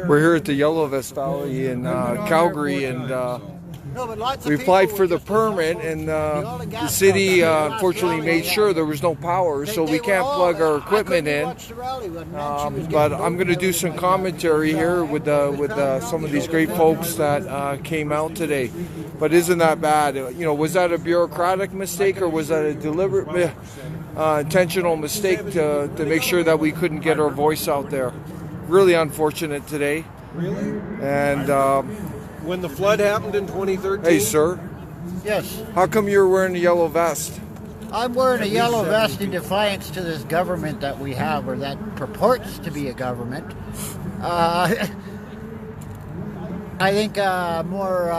We're here at the Yellow Vest Valley in Calgary, and we applied for the permit, and the city unfortunately made sure there was no power, so we can't plug our equipment in. But I'm going to do some commentary here with some of these great folks that came out today. But isn't that bad? You know, was that a bureaucratic mistake, or was that a deliberate, intentional mistake to make sure that we couldn't get our voice out there? Really unfortunate today. Really? And when the flood happened in 2013? hey, sir. Yes. How come you're wearing a yellow vest? I'm wearing a yellow vest in defiance to this government that we have, or that purports to be a government. I think a more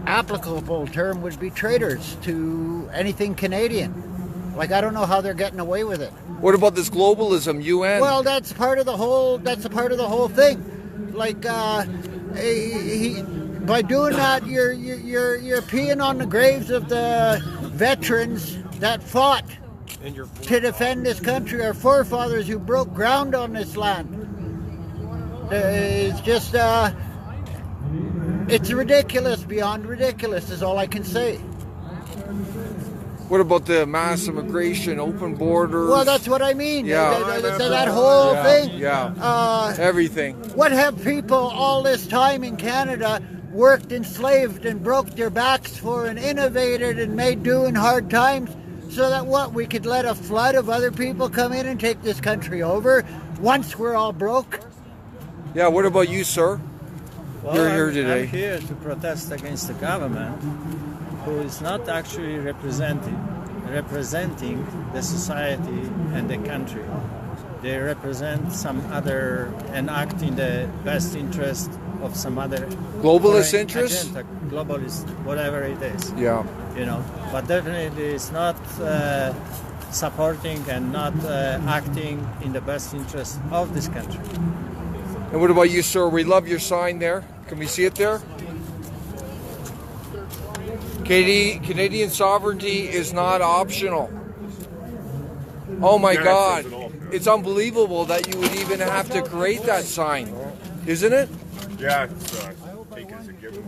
applicable term would be traitors to anything Canadian. Like, I don't know how they're getting away with it. What about this globalism, UN? Well, that's part of the whole. That's a part of the whole thing. Like, by doing that, you're peeing on the graves of the veterans that fought to defend this country. Our forefathers who broke ground on this land. It's just, it's ridiculous beyond ridiculous. Is all I can say. What about the mass immigration, open borders? Well, that's what I mean. Yeah. That whole thing. Yeah. Everything. What have people all this time in Canada worked, enslaved, and broke their backs for, and innovated and made do in hard times, so that we could let a flood of other people come in and take this country over once we're all broke? Yeah, what about you, sir? Well, You're here today. I'm here to protest against the government, who is not actually representing the society and the country. They represent some other and act in the best interest of some other Globalist interests? agenda, globalist, whatever it is. Yeah. You know, but definitely it's not supporting and not acting in the best interest of this country. And what about you, sir? We love your sign there. Can we see it there? Canadian sovereignty is not optional. Oh my God. It's unbelievable that you would even have to create that sign, isn't it? Yeah, it's taken as a given.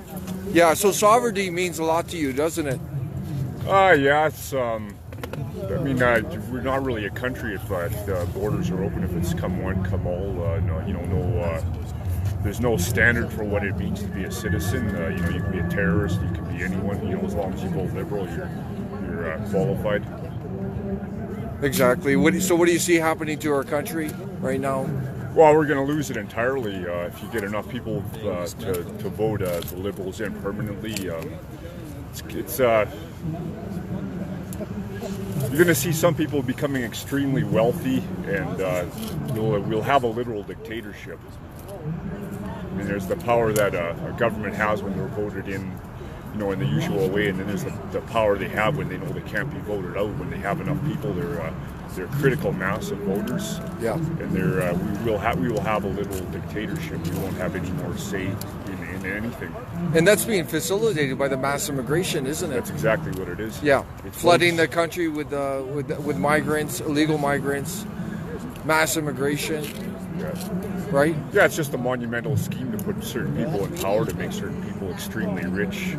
Yeah, so sovereignty means a lot to you, doesn't it? Yeah, it's, I mean, we're not really a country if the borders are open, if it's come one, come all. There's no standard for what it means to be a citizen. You can be a terrorist, you can be anyone, as long as you vote Liberal, you're qualified. Exactly. So what do you see happening to our country right now? Well, we're going to lose it entirely if you get enough people to vote the Liberals in permanently. You're going to see some people becoming extremely wealthy, and we'll have a literal dictatorship. I mean, there's the power that a government has when they're voted in, in the usual way, and then there's the power they have when they know they can't be voted out. When they have enough people, they're critical mass of voters. Yeah. And we will have a literal dictatorship. We won't have any more say in anything. And that's being facilitated by the mass immigration, isn't it? That's exactly what it is. Yeah. Flooding the country with migrants, illegal migrants, mass immigration. Yeah. Right? Yeah, it's just a monumental scheme to put certain people in power, to make certain people extremely rich,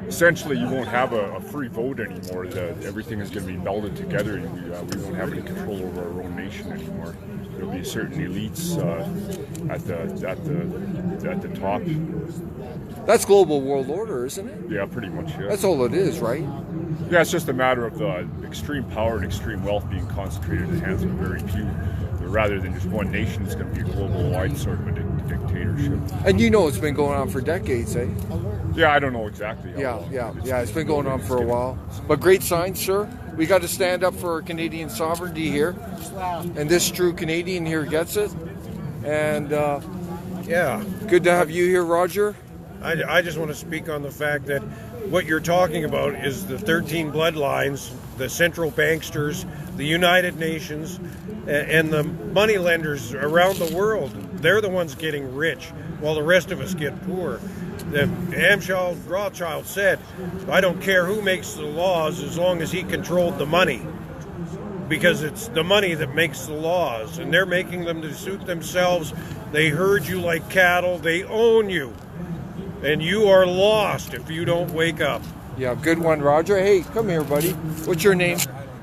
essentially you won't have a free vote anymore. Everything is going to be melded together, and we won't have any control over our own nation anymore. There'll be certain elites at the top. That's global world order, isn't it? Yeah, pretty much. Yeah. That's all it is, right? Yeah, it's just a matter of extreme power and extreme wealth being concentrated in the hands of very few, rather than just one nation. It's going to be a global-wide sort of a dictatorship. And it's been going on for decades, eh? Yeah, I don't know exactly how long. Yeah, it's been going on for a while. But great sign, sir. We got to stand up for Canadian sovereignty here. And this true Canadian here gets it. And yeah, good to have you here, Roger. I just want to speak on the fact that what you're talking about is the 13 bloodlines, the central banksters, the United Nations, and the money lenders around the world. They're the ones getting rich, while the rest of us get poor. The Amschel Rothschild said, "I don't care who makes the laws as long as he controlled the money." because it's the money that makes the laws, and they're making them to suit themselves. They herd you like cattle. They own you, and you are lost if you don't wake up. Yeah, good one, Roger. Hey, come here, buddy. What's your name?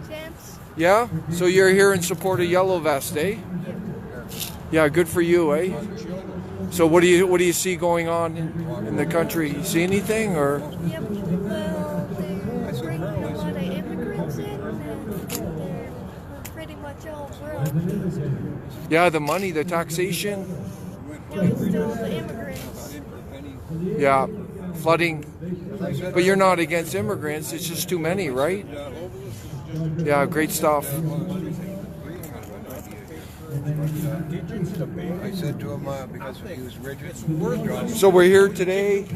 James. Yeah? So you're here in support of Yellow Vest, eh? Yeah, good for you, eh? So what do you see going on in the country? You see anything, or? Yep. Well, they're bringing a lot of immigrants in, and they're pretty much all world. Yeah, the money, the taxation. But still, the immigrants. Yeah, flooding. But you're not against immigrants. It's just too many, right? Yeah, great stuff. I said to him because he was rigid. So we're here today.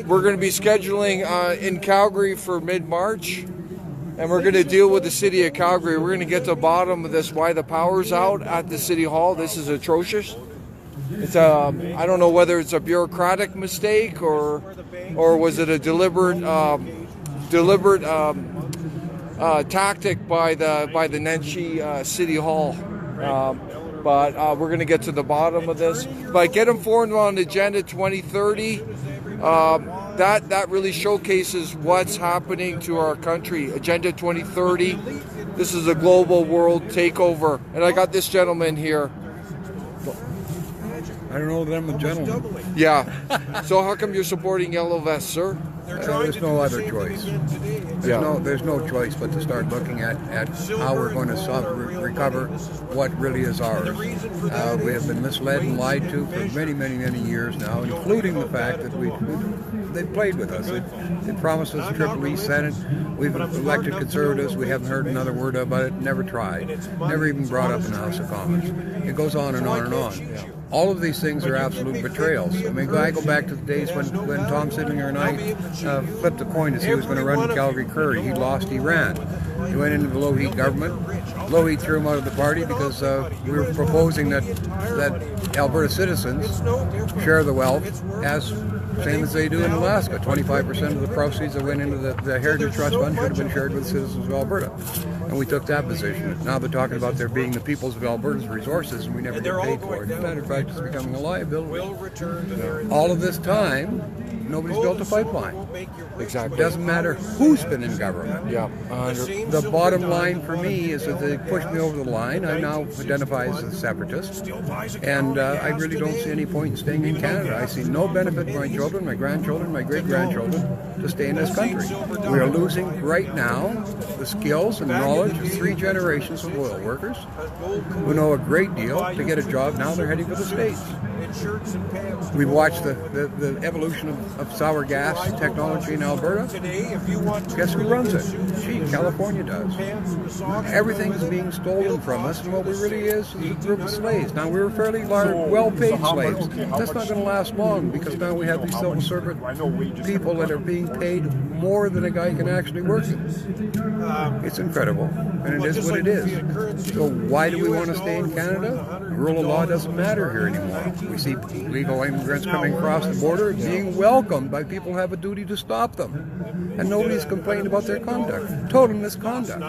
We're going to be scheduling in Calgary for mid-March, and we're going to deal with the city of Calgary. We're going to get to the bottom of this, why the power's out at the city hall. This is atrocious. It's I don't know whether it's a bureaucratic mistake or was it a deliberate tactic by the NCA City Hall. But we're going to get to the bottom of this. But get informed on Agenda 2030. That really showcases what's happening to our country. Agenda 2030. This is a global world takeover. And I got this gentleman here. I don't know that I'm a gentleman. Yeah. So how come you're supporting Yellow Vest, sir? There's no other choice. There's no choice but to start looking at how we're going to recover what really is ours. We have been misled and lied to for many, many, many years now, including the fact that they've played with us. They promised us a Triple E Senate. We've elected Conservatives. We haven't heard another word about it. Never tried. Never even brought up in the House of Commons. It goes on and on and on. All of these things are absolute betrayals. I mean, I go back to the days when Tom Sidlinger and I flipped a coin to see who was going to run the Calgary Curry. He lost, he ran. He went into the Lougheed government. Lougheed threw him out of the party because we were proposing that Alberta citizens share the wealth as same as they do in Alaska. 25% of the proceeds that went into the Heritage Trust Fund should have been shared with the citizens of Alberta. And we took that position. Now they're talking about there being the peoples of Alberta's resources, and we never get paid for it. As a matter of fact, it's becoming a liability. All of this time, nobody's built a pipeline. Exactly. It doesn't matter who's been in government. Yeah. The bottom line for me is that they pushed me over the line. I now identify as a separatist, and I really don't see any point in staying in Canada. I see no benefit to my children, my grandchildren, my great-grandchildren to stay in this country. We are losing right now the skills and knowledge of 3 generations of oil workers who know a great deal to get a job. Now they're heading for the States. We've watched the evolution of sour gas technology in Alberta. Guess who runs it? Gee, California does. Everything's being stolen from us, and what we really is a group of slaves. Now, we were fairly large, well-paid slaves. That's not going to last long, because now we have these civil servant people that are being paid more than a guy can actually work it. It's incredible, and it is what it is. So why do we want to stay in Canada? Rule of law doesn't matter here anymore. We see legal immigrants coming across the border being welcomed by people who have a duty to stop them. And nobody's complained about their conduct. Total misconduct.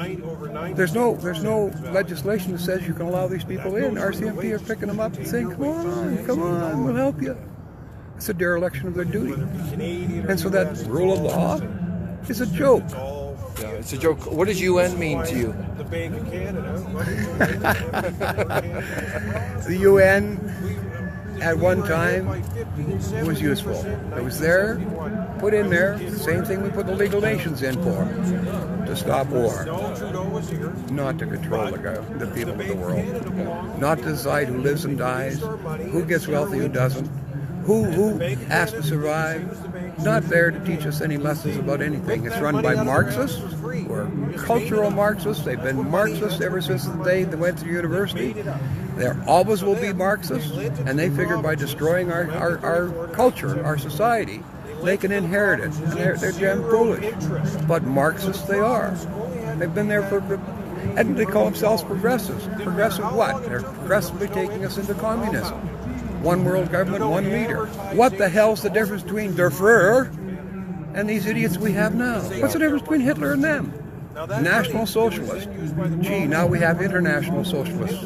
There's no legislation that says you can allow these people in. RCMP are picking them up and saying, come on, we'll help you. It's a dereliction of their duty. And so that rule of law is a joke. Yeah, it's a joke. What does UN mean to you? The Bank of Canada. The UN at one time was useful. It was there, put in there, the same thing we put the League of Nations in for, to stop war, not to control the people of the world, not to decide who lives and dies, who gets wealthy, who doesn't, who has to survive. Not there to teach us any lessons about anything. It's run by Marxists, who are cultural Marxists. They've been Marxists ever since the day they went to university. There always will be Marxists, and they figure by destroying our culture, our society, they can inherit it. And they're damn foolish. But Marxists they are. They've been there for, and they call themselves progressives. Progressive what? They're progressively taking us into communism. One world government, one leader. What the hell's the difference between Der Fuhrer and these idiots we have now? What's the difference between Hitler and them? National Socialist. Gee, now we have international socialists.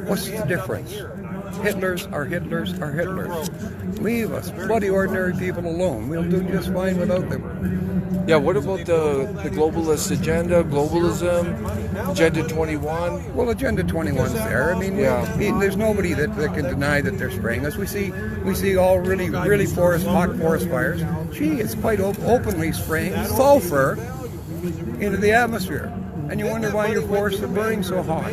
What's the difference? Hitlers are Hitlers are Hitlers. Leave us bloody ordinary people alone. We'll do just fine without them. Yeah, what about the globalist agenda, globalism, Agenda 21? Well, Agenda 21's there. I mean, there's nobody that can deny that they're spraying us. We see all really hot forest fires. Gee, it's quite openly spraying sulfur into the atmosphere. And you wonder why your forests are burning so hot.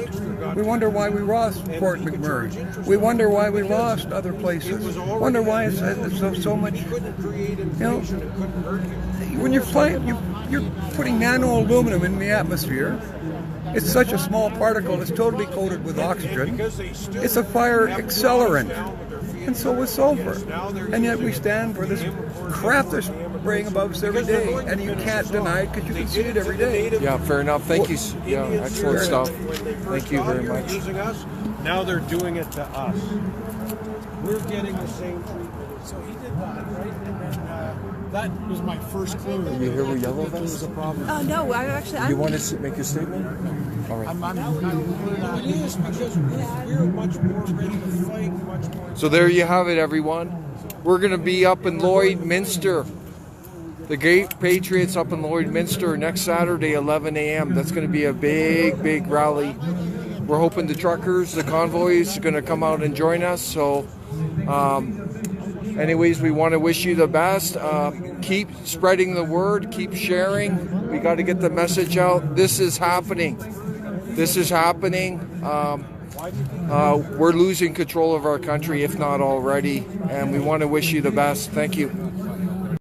We wonder why we lost Fort McMurray. We wonder why we lost other places. Wonder why it's so much. You know, when you're putting nano aluminum in the atmosphere, it's such a small particle. It's totally coated with oxygen. It's a fire accelerant, and so is sulfur. And yet we stand for this crap that's spraying above us every day, and you can't deny it because you can see it every day. Yeah, fair enough. Thank you. Yeah, excellent stuff. Thank you very much. Now they're doing it to us. We're getting the same treatment. So he did that, right? And then that was my first clue. You hear what yellow that was a problem. No, I actually. You want to make a statement? All right. It is because we're much more ready to fight, much more. So there you have it, everyone. We're going to be up in Lloydminster. The Great Patriots up in Lloydminster next Saturday, 11 a.m. That's going to be a big rally. We're hoping the truckers, the convoys, are going to come out and join us. So, anyways, we want to wish you the best. Keep spreading the word. Keep sharing. We got to get the message out. This is happening. This is happening. We're losing control of our country, if not already. And we want to wish you the best. Thank you.